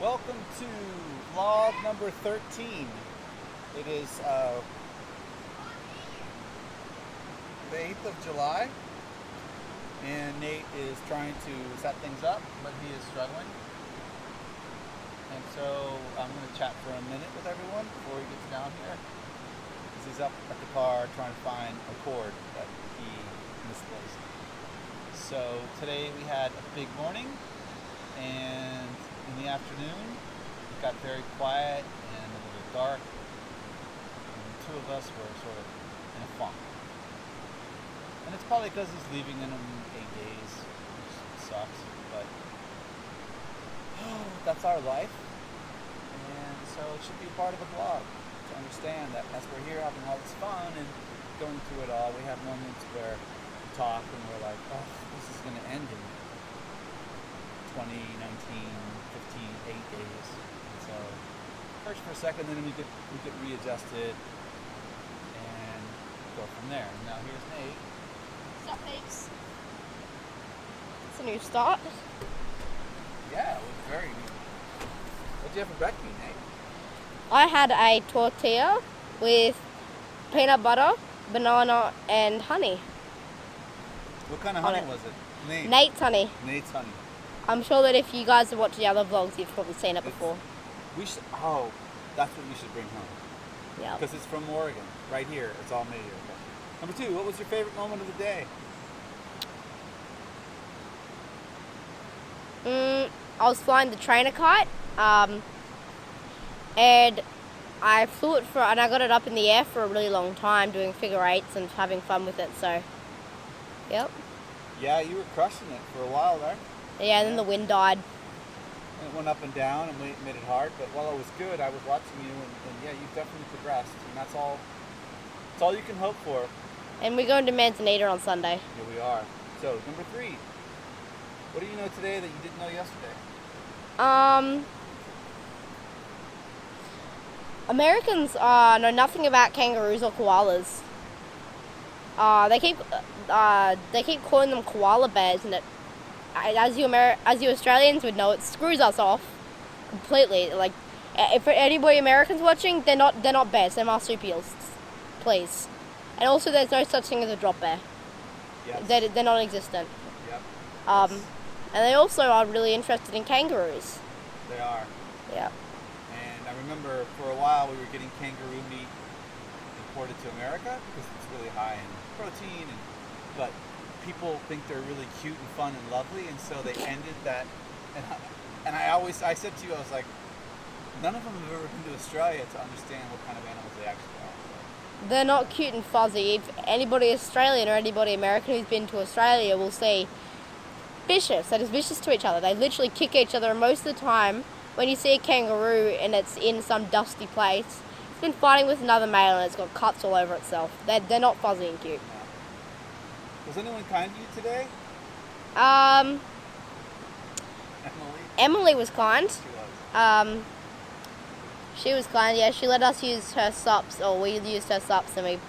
Welcome to vlog number 13. It is the 8th of July, and Nate is trying to set things up, but he is struggling. And so I'm going to chat for a minute with everyone before he gets down here, because he's up at the car trying to find a cord that he misplaced. So today we had a big morning, and in the afternoon it got very quiet and a little dark, and the two of us were sort of in a funk. And it's probably because he's leaving in 8 days, which sucks, but that's our life. And so it should be a part of the vlog to understand that as we're here having all this fun and going through it all, we have moments where we talk and we're like, oh, this is going to end in 20, 19, 15, 8 days. And so hurts for a second, then we get readjusted and go from there. Now here's Nate. What's up, peeps? It's a new start. Yeah, it was very neat. What'd you have for breakfast, Nate? I had a tortilla with peanut butter, banana, and honey. What kind of honey was it? Nate. Nate's honey. Nate's honey. I'm sure that if you guys have watched the other vlogs, you've probably seen it before. We should. Oh, that's what we should bring home. Yeah. Because it's from Oregon, right here. It's all made here. Number 2, what was your favorite moment of the day? I was flying the trainer kite, and I flew it and I got it up in the air for a really long time, doing figure eights and having fun with it. So, yep. Yeah, you were crushing it for a while there. Yeah, and then the wind died. And it went up and down and made it hard. But while it was good, I was watching you, and yeah, you've definitely progressed. And that's all you can hope for. And we're going to Manzanita on Sunday. Here we are. So, number 3. What do you know today that you didn't know yesterday? Americans know nothing about kangaroos or koalas. They keep calling them koala bears, and it, as you Australians would know, it screws us off completely. Like, if anybody Americans watching, they're not bears, they're marsupials, please. And also, there's no such thing as a drop bear. Yes. They're non-existent. Yep. And they also are really interested in kangaroos. They are. Yeah. And I remember for a while we were getting kangaroo meat imported to America because it's really high in protein, but people think they're really cute and fun and lovely, and so they ended that. And I said to you, I was like, none of them have ever been to Australia to understand what kind of animals they actually are. They're not cute and fuzzy. If anybody Australian or anybody American who's been to Australia will see vicious. That is vicious to each other. They literally kick each other, and most of the time when you see a kangaroo and it's in some dusty place, it's been fighting with another male and it's got cuts all over itself. They're not fuzzy and cute. Yeah. Was anyone kind to you today? Emily was kind. She was. She was kind, yeah. She let us use her sups, or we used her sups, and we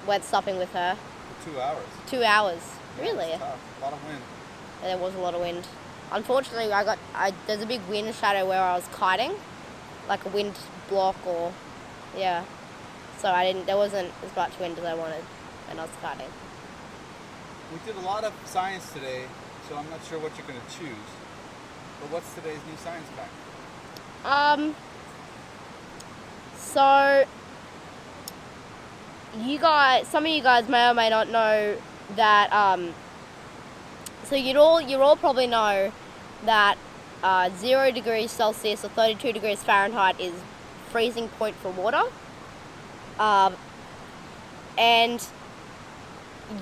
went supping with her. For 2 hours. 2 hours. Yeah, Really? It's tough. A lot of wind. And there was a lot of wind. Unfortunately, there's a big wind shadow where I was kiting, like a wind block, or yeah. So there wasn't as much wind as I wanted when I was kiting. We did a lot of science today, so I'm not sure what you're going to choose. But what's today's new science fact? So some of you guys may or may not know that. So you all probably know that 0 degrees Celsius or 32 degrees Fahrenheit is freezing point for water. And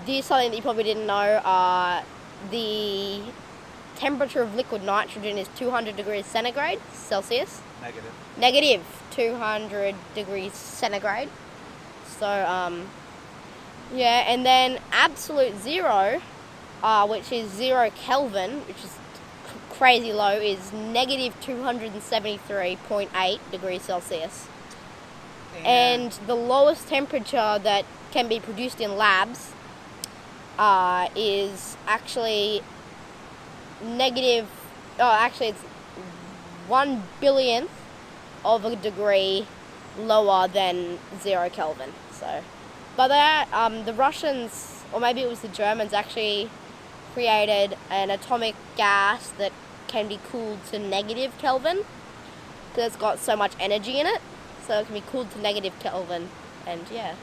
this is something that you probably didn't know. The temperature of liquid nitrogen is 200 degrees centigrade Celsius. Negative 200 degrees centigrade. So, yeah, and then absolute zero, which is 0 Kelvin, which is crazy low, is negative 273.8 degrees Celsius. And the lowest temperature that can be produced in labs is actually negative, it's 1 billionth of a degree lower than 0 Kelvin. So, but the Russians, or maybe it was the Germans, actually created an atomic gas that can be cooled to negative Kelvin because it's got so much energy in it. So it can be cooled to negative Kelvin, and yeah.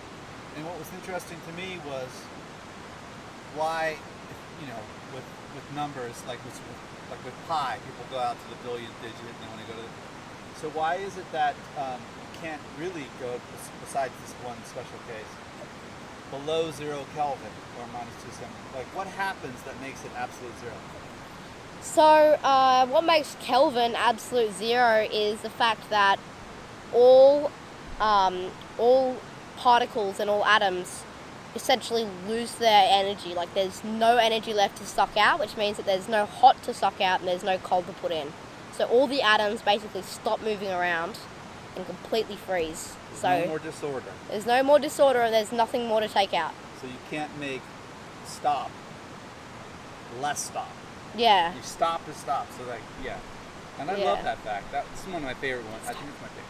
And what was interesting to me was why, with numbers like with pi, people go out to the billionth digit and they want to go to. So why is it that you can't really go, besides this one special case, below 0 Kelvin or minus 270? Like, what happens that makes it absolute zero? So what makes Kelvin absolute zero is the fact that all particles and all atoms essentially lose their energy. Like, there's no energy left to suck out, which means that there's no hot to suck out and there's no cold to put in. So all the atoms basically stop moving around and completely freeze. No more disorder. There's no more disorder and there's nothing more to take out. So you can't make stop less stop. Yeah. You stop to stop. So yeah. And I love that fact. That's one of my favorite ones. I think it's my favorite.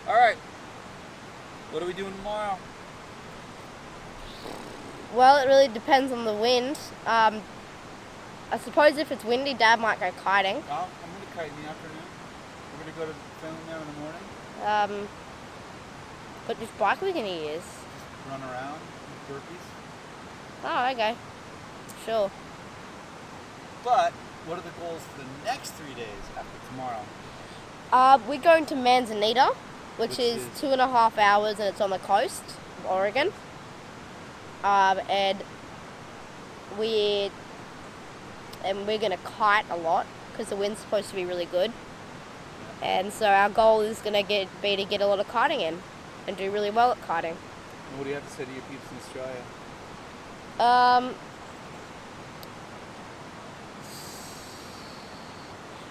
All right. What are we doing tomorrow? Well, it really depends on the wind. I suppose if it's windy, Dad might go kiting. Well, I'm going to kite in the afternoon. We're going to go to film there in the morning. But which bike are we going to use? Just run around with burpees. Oh, okay. Sure. But what are the goals for the next 3 days after tomorrow? We're going to Manzanita, which is 2.5 hours, and it's on the coast of Oregon. And we're going to kite a lot because the wind's supposed to be really good. And so our goal is going to be to get a lot of kiting in and do really well at kiting. And what do you have to say to your peeps in Australia?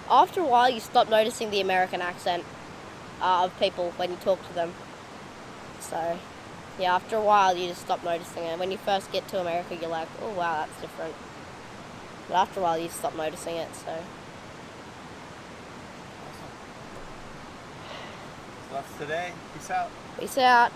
After a while, you stop noticing the American accent of people when you talk to them. So, yeah, after a while, you just stop noticing it. When you first get to America, you're like, oh, wow, that's different. But after a while, you stop noticing it, so. So that's today. Peace out. Peace out.